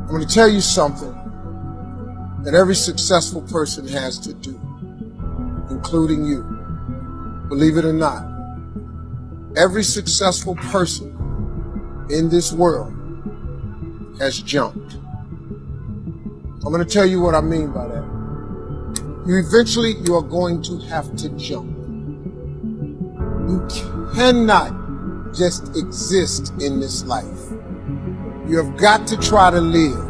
I'm going to tell you something that every successful person has to do, including you. Believe it or not, every successful person in this world has jumped. I'm going to tell you what I mean by that. You are going to have to jump. You cannot just exist in this life. You have got to try to live.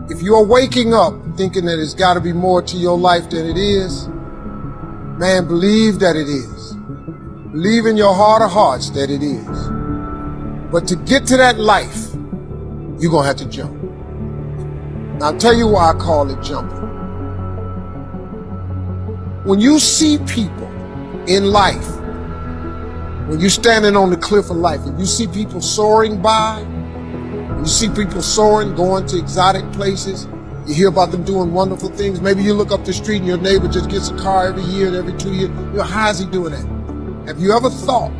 If you are waking up thinking that it's got to be more to your life than it is, man, believe that it is. Believe in your heart of hearts that it is. But to get to that life, you're going to have to jump. Now, I'll tell you why I call it jumping. When you see people in life, when you're standing on the cliff of life and you see people soaring by, when you see people soaring, going to exotic places, you hear about them doing wonderful things. Maybe you look up the street and your neighbor just gets a car every year and every 2 years. You know, how is he doing that? Have you ever thought,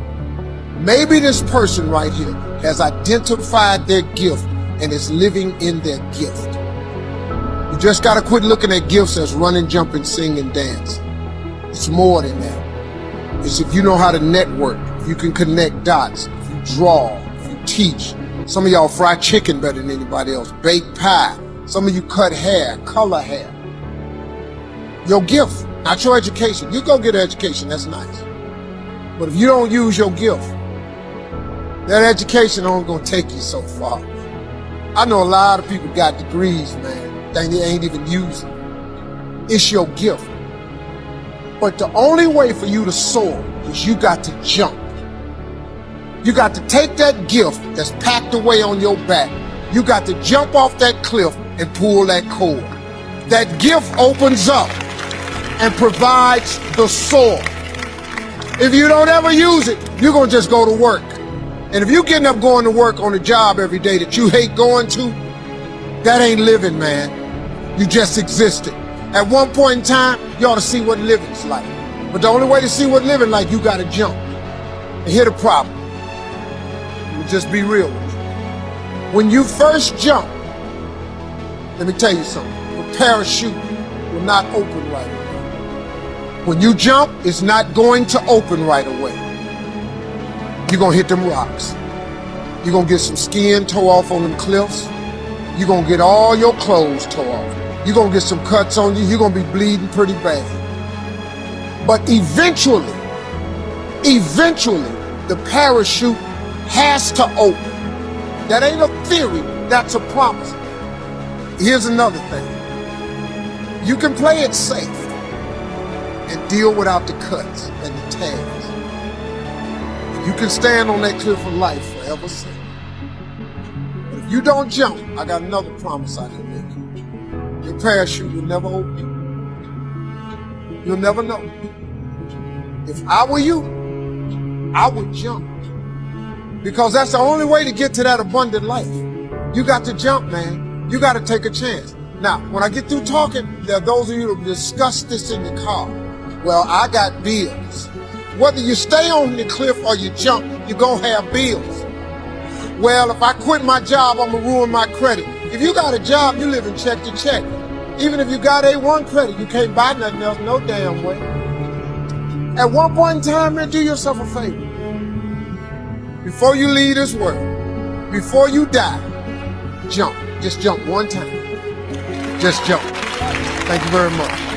maybe this person right here has identified their gift and is living in their gift? You just got to quit looking at gifts as running, jumping, singing, dance. It's more than that. It's if you know how to network, if you can connect dots, if you draw, if you teach. Some of y'all fry chicken better than anybody else, bake pie. Some of you cut hair, color hair. Your gift, not your education. You go get an education, that's nice. But if you don't use your gift, that education only gonna take you so far. I know a lot of people got degrees, man, they ain't even using. It's your gift. But the only way for you to soar is you got to jump. You got to take that gift that's packed away on your back. You got to jump off that cliff and pull that cord. That gift opens up and provides the soar. If you don't ever use it, you're gonna just go to work. And if you're getting up going to work on a job every day that you hate going to, that ain't living, man. You just existed. At one point in time, you ought to see what living's like. But the only way to see what living like, you gotta jump. And here's the problem. Let me just be real with you. When you first jump, let me tell you something. The parachute will not open right away. When you jump, it's not going to open right away. You're gonna hit them rocks. You're gonna get some skin tore off on them cliffs. You're gonna get all your clothes tore off. You're gonna get some cuts on you. You're gonna be bleeding pretty bad. But eventually, the parachute has to open. That ain't a theory, that's a promise. Here's another thing. You can play it safe and deal without the cuts and the tags. You can stand on that cliff of life forever safe. But if you don't jump, I got another promise I can make you. Your parachute will never open. You'll never know. If I were you, I would jump. Because that's the only way to get to that abundant life. You got to jump, man. You got to take a chance. Now, when I get through talking, there are those of you who discuss this in the car. Well, I got bills. Whether you stay on the cliff or you jump, you're going to have bills. Well, if I quit my job, I'm going to ruin my credit. If you got a job, you live in check to check. Even if you got A1 credit, you can't buy nothing else no damn way. At one point in time, man, do yourself a favor. Before you leave this world, before you die, jump. Just jump one time. Just jump. Thank you very much.